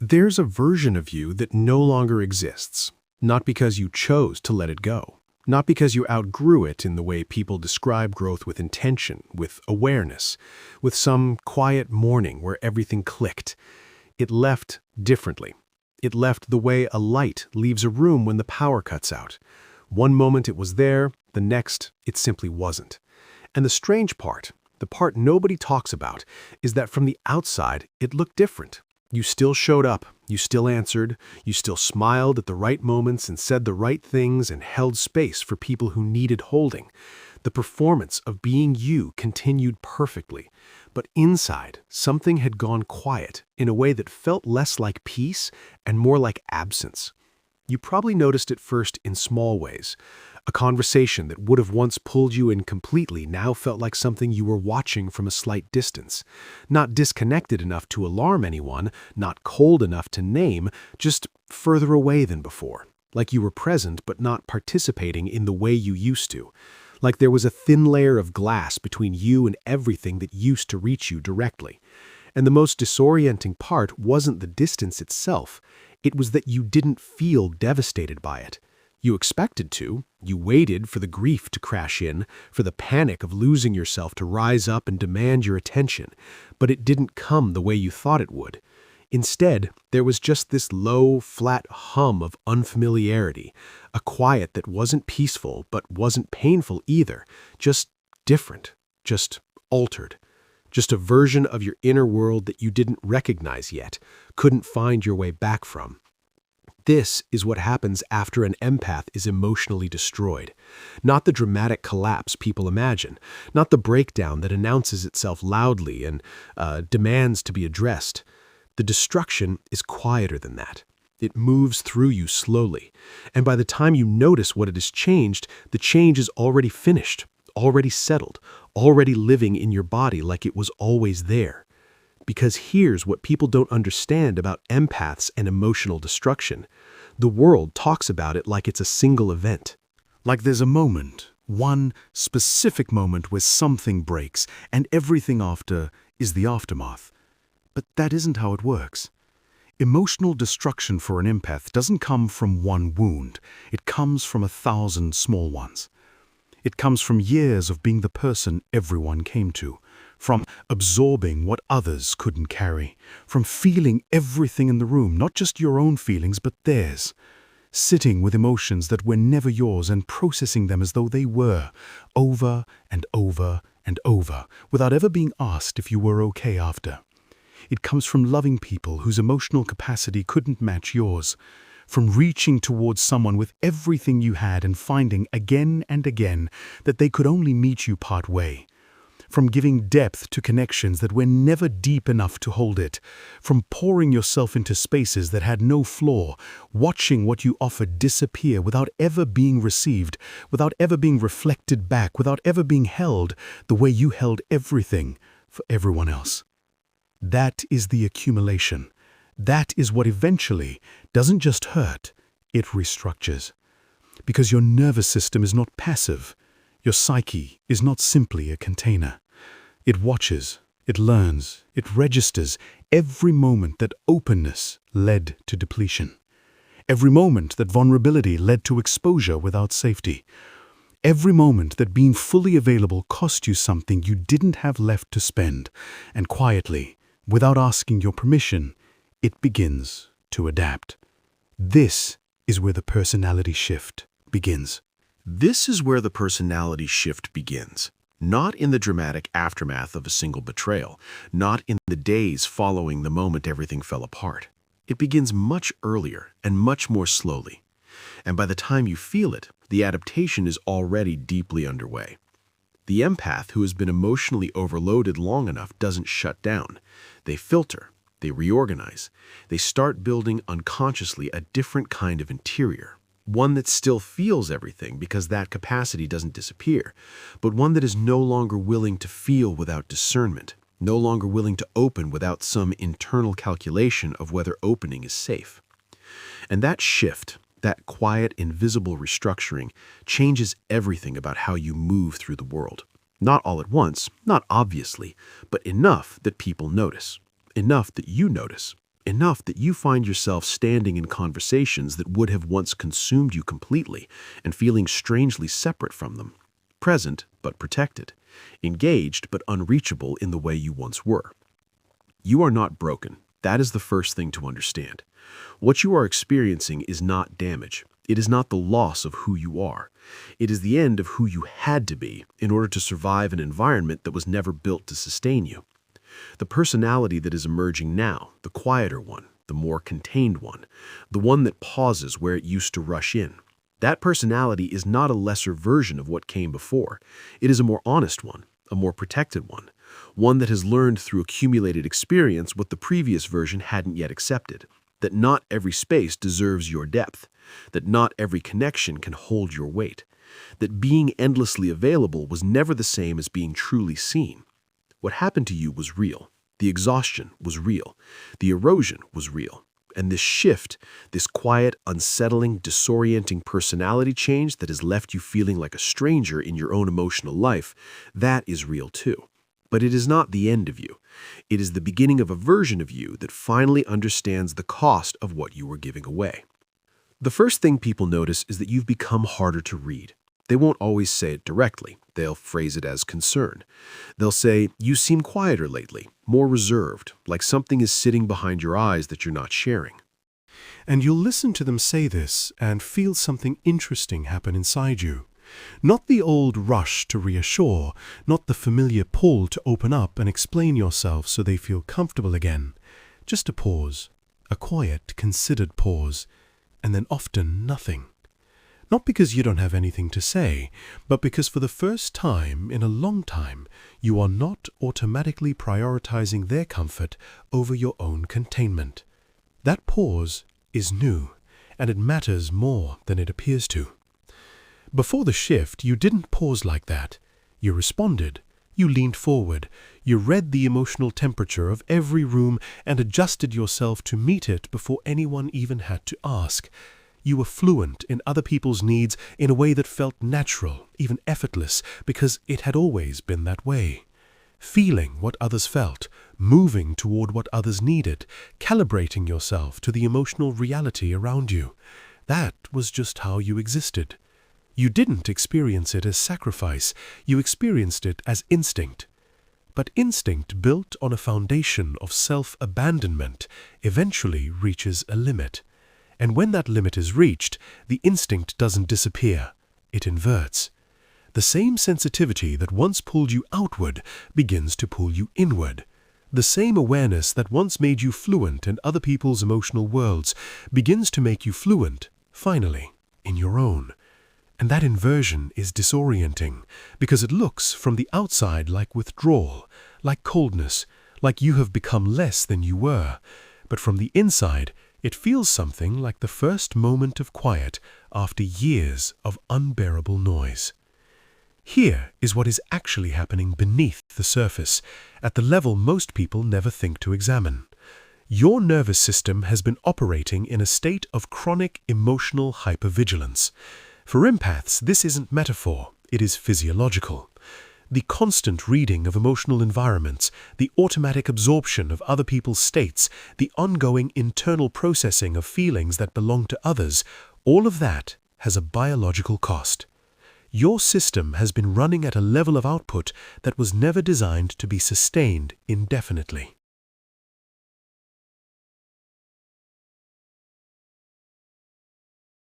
There's a version of you that no longer exists, not because you chose to let it go, not because you outgrew it in the way people describe growth with intention, with awareness, with some quiet morning where everything clicked. It left differently. It left the way a light leaves a room when the power cuts out. One moment it was there, the next it simply wasn't. And the strange part, the part nobody talks about, is that from the outside it looked different. You still showed up, you still answered, you still smiled at the right moments and said the right things and held space for people who needed holding. The performance of being you continued perfectly, but inside, something had gone quiet in a way that felt less like peace and more like absence. You probably noticed it first in small ways. A conversation that would have once pulled you in completely now felt like something you were watching from a slight distance. Not disconnected enough to alarm anyone, not cold enough to name, just further away than before. Like you were present but not participating in the way you used to. Like there was a thin layer of glass between you and everything that used to reach you directly. And the most disorienting part wasn't the distance itself. It was that you didn't feel devastated by it. You expected to. You waited for the grief to crash in, for the panic of losing yourself to rise up and demand your attention, but it didn't come the way you thought it would. Instead, there was just this low, flat hum of unfamiliarity, a quiet that wasn't peaceful but wasn't painful either, just different, just altered. Just a version of your inner world that you didn't recognize yet, couldn't find your way back from. This is what happens after an empath is emotionally destroyed. Not the dramatic collapse people imagine, not the breakdown that announces itself loudly and demands to be addressed. The destruction is quieter than that. It moves through you slowly, and by the time you notice what it has changed, the change is already finished, already settled, already living in your body like it was always there. Because here's what people don't understand about empaths and emotional destruction. The world talks about it like it's a single event. Like there's a moment, one specific moment where something breaks and everything after is the aftermath. But that isn't how it works. Emotional destruction for an empath doesn't come from one wound. It comes from 1,000 small ones. It comes from years of being the person everyone came to, from absorbing what others couldn't carry, from feeling everything in the room, not just your own feelings, but theirs, sitting with emotions that were never yours and processing them as though they were, over and over and over, without ever being asked if you were okay after. It comes from loving people whose emotional capacity couldn't match yours, from reaching towards someone with everything you had and finding again and again that they could only meet you part way, from giving depth to connections that were never deep enough to hold it, from pouring yourself into spaces that had no floor, watching what you offered disappear without ever being received, without ever being reflected back, without ever being held the way you held everything for everyone else. That is the accumulation. That is what eventually doesn't just hurt, it restructures. Because your nervous system is not passive. Your psyche is not simply a container. It watches, it learns, it registers every moment that openness led to depletion. Every moment that vulnerability led to exposure without safety. Every moment that being fully available cost you something you didn't have left to spend. And quietly, without asking your permission, it begins to adapt. This is where the personality shift begins. This is where the personality shift begins. Not in the dramatic aftermath of a single betrayal, not in the days following the moment everything fell apart. It begins much earlier and much more slowly. And by the time you feel it, the adaptation is already deeply underway. The empath who has been emotionally overloaded long enough doesn't shut down. They filter, they reorganize, they start building unconsciously a different kind of interior. One that still feels everything because that capacity doesn't disappear, but one that is no longer willing to feel without discernment, no longer willing to open without some internal calculation of whether opening is safe. And that shift, that quiet, invisible restructuring, changes everything about how you move through the world. Not all at once, not obviously, but enough that people notice, enough that you notice, enough that you find yourself standing in conversations that would have once consumed you completely and feeling strangely separate from them, present but protected, engaged but unreachable in the way you once were. You are not broken. That is the first thing to understand. What you are experiencing is not damage. It is not the loss of who you are. It is the end of who you had to be in order to survive an environment that was never built to sustain you. The personality that is emerging now, the quieter one, the more contained one, the one that pauses where it used to rush in, that personality is not a lesser version of what came before. It is a more honest one, a more protected one that has learned through accumulated experience what the previous version hadn't yet accepted, that not every space deserves your depth, that not every connection can hold your weight, that being endlessly available was never the same as being truly seen. What happened to you was real. The exhaustion was real. The erosion was real. And this shift, this quiet, unsettling, disorienting personality change that has left you feeling like a stranger in your own emotional life, that is real too. But it is not the end of you. It is the beginning of a version of you that finally understands the cost of what you were giving away. The first thing people notice is that you've become harder to read. They won't always say it directly. They'll phrase it as concern. They'll say, "You seem quieter lately, more reserved, like something is sitting behind your eyes that you're not sharing." And you'll listen to them say this and feel something interesting happen inside you. Not the old rush to reassure, not the familiar pull to open up and explain yourself so they feel comfortable again. Just a pause, a quiet, considered pause, and then often nothing. Not because you don't have anything to say, but because for the first time in a long time, you are not automatically prioritizing their comfort over your own containment. That pause is new, and it matters more than it appears to. Before the shift, you didn't pause like that. You responded. You leaned forward. You read the emotional temperature of every room and adjusted yourself to meet it before anyone even had to ask. You were fluent in other people's needs in a way that felt natural, even effortless, because it had always been that way. Feeling what others felt, moving toward what others needed, calibrating yourself to the emotional reality around you. That was just how you existed. You didn't experience it as sacrifice, you experienced it as instinct. But instinct built on a foundation of self-abandonment eventually reaches a limit. And when that limit is reached, the instinct doesn't disappear, it inverts. The same sensitivity that once pulled you outward begins to pull you inward. The same awareness that once made you fluent in other people's emotional worlds begins to make you fluent, finally, in your own. And that inversion is disorienting because it looks from the outside like withdrawal, like coldness, like you have become less than you were. But from the inside, it feels something like the first moment of quiet after years of unbearable noise. Here is what is actually happening beneath the surface, at the level most people never think to examine. Your nervous system has been operating in a state of chronic emotional hypervigilance. For empaths, this isn't metaphor, it is physiological. The constant reading of emotional environments, the automatic absorption of other people's states, the ongoing internal processing of feelings that belong to others, all of that has a biological cost. Your system has been running at a level of output that was never designed to be sustained indefinitely.